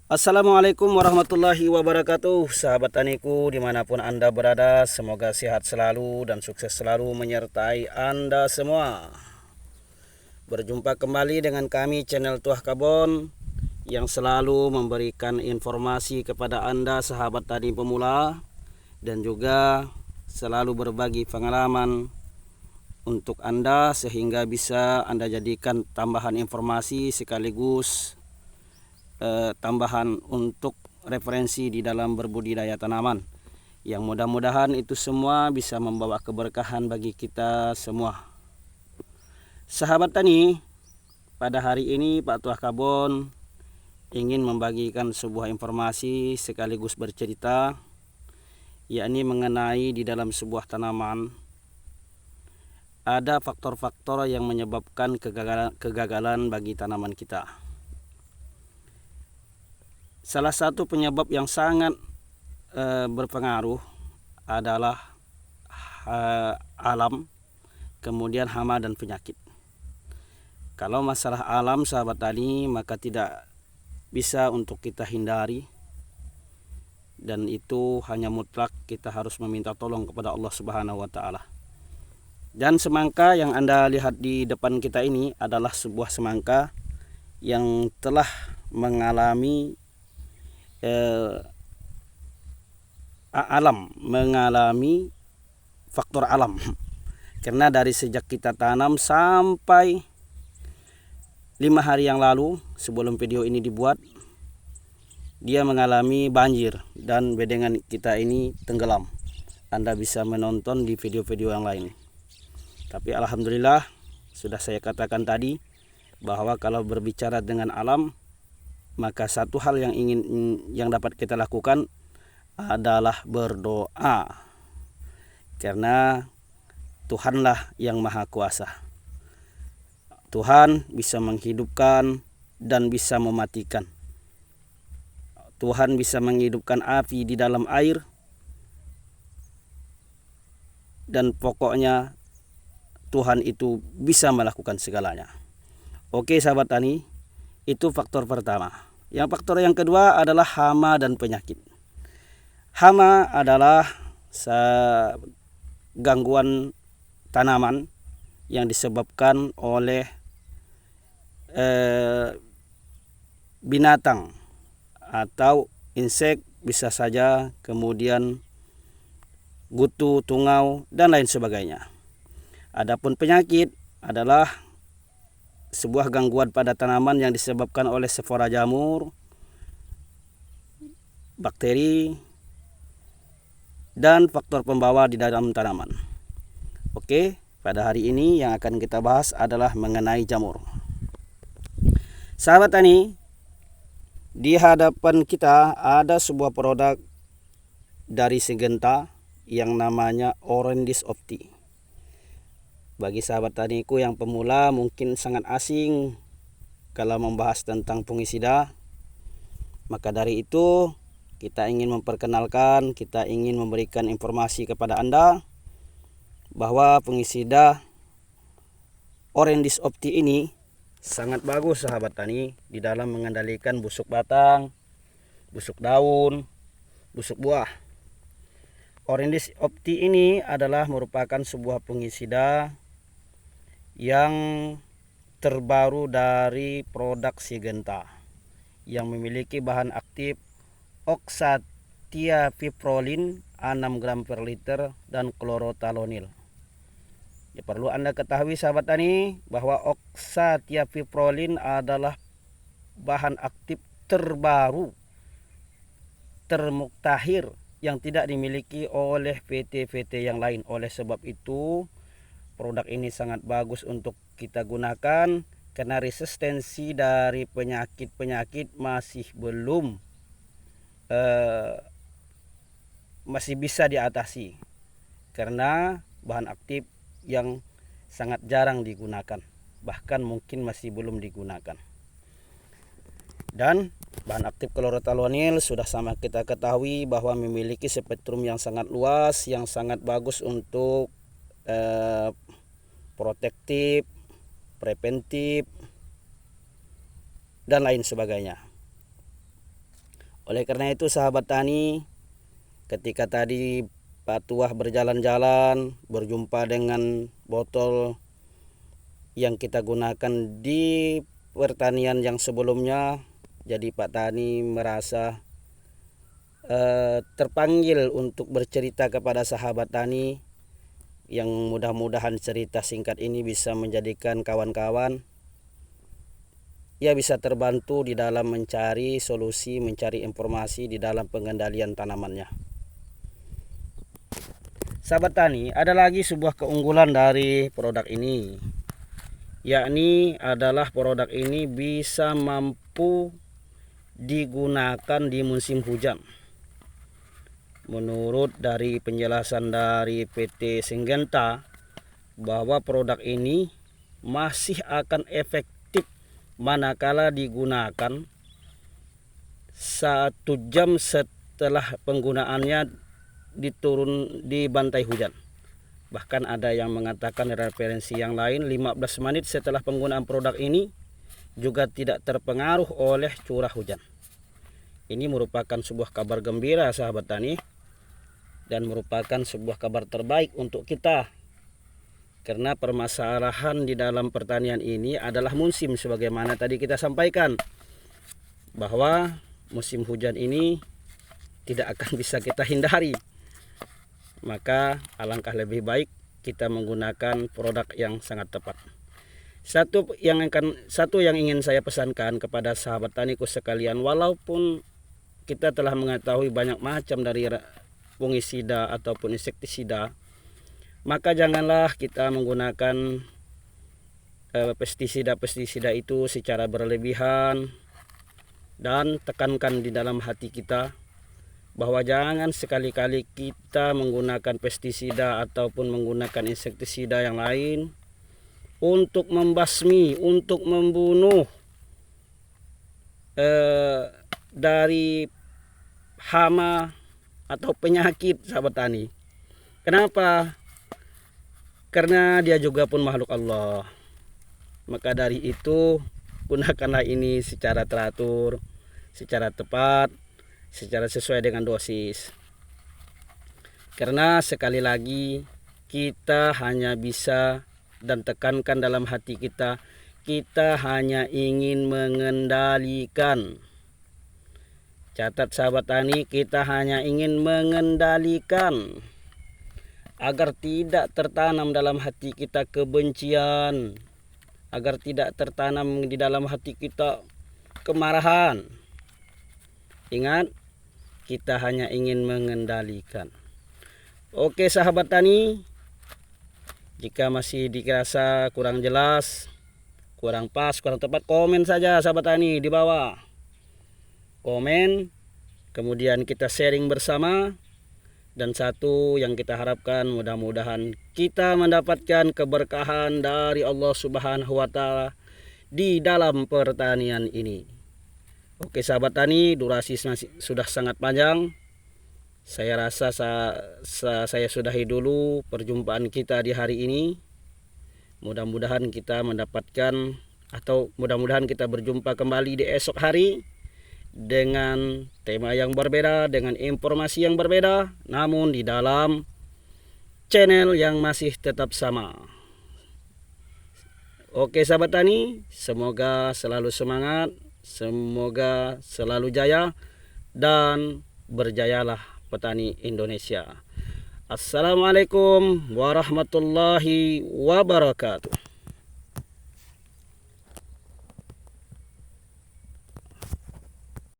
Assalamualaikum warahmatullahi wabarakatuh. Sahabat taniku dimanapun Anda berada, semoga sehat selalu dan sukses selalu menyertai Anda semua. Berjumpa kembali dengan kami channel Tuah Kabon yang selalu memberikan informasi kepada Anda sahabat tani pemula, dan juga selalu berbagi pengalaman untuk Anda sehingga bisa Anda jadikan tambahan informasi sekaligus tambahan untuk referensi di dalam berbudidaya tanaman, yang mudah-mudahan itu semua bisa membawa keberkahan bagi kita semua. Sahabat tani, pada hari ini Pak Tuah Kabon ingin membagikan sebuah informasi sekaligus bercerita, yakni mengenai di dalam sebuah tanaman ada faktor-faktor yang menyebabkan kegagalan bagi tanaman kita. Salah satu penyebab yang sangat berpengaruh adalah alam, kemudian hama dan penyakit. Kalau masalah alam sahabat tani, maka tidak bisa untuk kita hindari, dan itu hanya mutlak kita harus meminta tolong kepada Allah Subhanahu wa taala. Dan semangka yang Anda lihat di depan kita ini adalah sebuah semangka yang telah mengalami faktor alam, karena dari sejak kita tanam sampai 5 hari yang lalu sebelum video ini dibuat, dia mengalami banjir dan bedengan kita ini tenggelam. Anda bisa menonton di video-video yang lain. Tapi alhamdulillah, sudah saya katakan tadi bahwa kalau berbicara dengan alam, maka satu hal yang dapat kita lakukan adalah berdoa, karena Tuhanlah yang maha kuasa. Tuhan bisa menghidupkan dan bisa mematikan. Tuhan bisa menghidupkan api di dalam air, dan pokoknya Tuhan itu bisa melakukan segalanya. Oke sahabat tani, itu faktor pertama. Yang faktor yang kedua adalah hama dan penyakit. Hama adalah gangguan tanaman yang disebabkan oleh binatang atau insek, bisa saja kemudian gutu, tungau, dan lain sebagainya. Adapun penyakit adalah sebuah gangguan pada tanaman yang disebabkan oleh spora jamur, bakteri, dan faktor pembawa di dalam tanaman. Oke, pada hari ini yang akan kita bahas adalah mengenai jamur. Sahabat tani, di hadapan kita ada sebuah produk dari Syngenta yang namanya Orendis Opti. Bagi sahabat taniku yang pemula mungkin sangat asing kalau membahas tentang fungisida. Maka dari itu kita ingin memperkenalkan, kita ingin memberikan informasi kepada Anda bahwa fungisida Orendis Opti ini sangat bagus sahabat tani di dalam mengendalikan busuk batang, busuk daun, busuk buah. Orendis Opti ini adalah merupakan sebuah fungisida yang terbaru dari produk Syngenta yang memiliki bahan aktif oxatiapiprolin 6 gram per liter dan klorotalonil. Ya, perlu Anda ketahui sahabat tani bahwa oxatiapiprolin adalah bahan aktif terbaru, termuktahir, yang tidak dimiliki oleh PT-PT yang lain. Oleh sebab itu produk ini sangat bagus untuk kita gunakan karena resistensi dari penyakit-penyakit masih bisa diatasi karena bahan aktif yang sangat jarang digunakan, bahkan mungkin masih belum digunakan. Dan bahan aktif klorotalonil sudah sama kita ketahui bahwa memiliki spektrum yang sangat luas, yang sangat bagus untuk protektif, preventif, dan lain sebagainya. Oleh karena itu sahabat tani, ketika tadi Pak Tuah berjalan-jalan berjumpa dengan botol yang kita gunakan di pertanian yang sebelumnya, jadi Pak Tani merasa terpanggil untuk bercerita kepada sahabat tani, yang mudah-mudahan cerita singkat ini bisa menjadikan kawan-kawan ya bisa terbantu di dalam mencari solusi, mencari informasi di dalam pengendalian tanamannya. Sahabat tani, ada lagi sebuah keunggulan dari produk ini, yakni adalah produk ini bisa mampu digunakan di musim hujan. Menurut dari penjelasan dari PT Syngenta, bahwa produk ini masih akan efektif manakala digunakan 1 jam setelah penggunaannya dibantai hujan. Bahkan ada yang mengatakan referensi yang lain 15 menit setelah penggunaan produk ini juga tidak terpengaruh oleh curah hujan. Ini merupakan sebuah kabar gembira sahabat tani, dan merupakan sebuah kabar terbaik untuk kita, karena permasalahan di dalam pertanian ini adalah musim, sebagaimana tadi kita sampaikan bahwa musim hujan ini tidak akan bisa kita hindari. Maka alangkah lebih baik kita menggunakan produk yang sangat tepat. Satu yang ingin saya pesankan kepada sahabat taniku sekalian, walaupun kita telah mengetahui banyak macam dari fungisida ataupun insektisida, maka janganlah kita menggunakan pestisida itu secara berlebihan, dan tekankan di dalam hati kita bahwa jangan sekali-kali kita menggunakan pestisida ataupun menggunakan insektisida yang lain untuk membasmi, untuk membunuh dari hama atau penyakit sahabat tani. Kenapa? Karena dia juga pun makhluk Allah. Maka dari itu gunakanlah ini secara teratur, secara tepat, secara sesuai dengan dosis. Karena sekali lagi kita hanya bisa, dan tekankan dalam hati kita, kita hanya ingin mengendalikan. Catat sahabat tani, kita hanya ingin mengendalikan agar tidak tertanam dalam hati kita kebencian, agar tidak tertanam di dalam hati kita kemarahan. Ingat, kita hanya ingin mengendalikan. Oke sahabat tani, jika masih dirasa kurang jelas, kurang pas, kurang tepat, komen saja sahabat tani di bawah. Komen, kemudian kita sharing bersama. Dan satu yang kita harapkan, mudah-mudahan kita mendapatkan keberkahan dari Allah Subhanahu wa Ta'ala di dalam pertanian ini. Oke sahabat tani, durasi sudah sangat panjang. Saya rasa saya sudahi dulu perjumpaan kita di hari ini. Mudah-mudahan kita mendapatkan, atau mudah-mudahan kita berjumpa kembali di esok hari dengan tema yang berbeda, dengan informasi yang berbeda, namun di dalam channel yang masih tetap sama. Oke sahabat tani, semoga selalu semangat, semoga selalu jaya, dan berjayalah petani Indonesia. Assalamualaikum warahmatullahi wabarakatuh.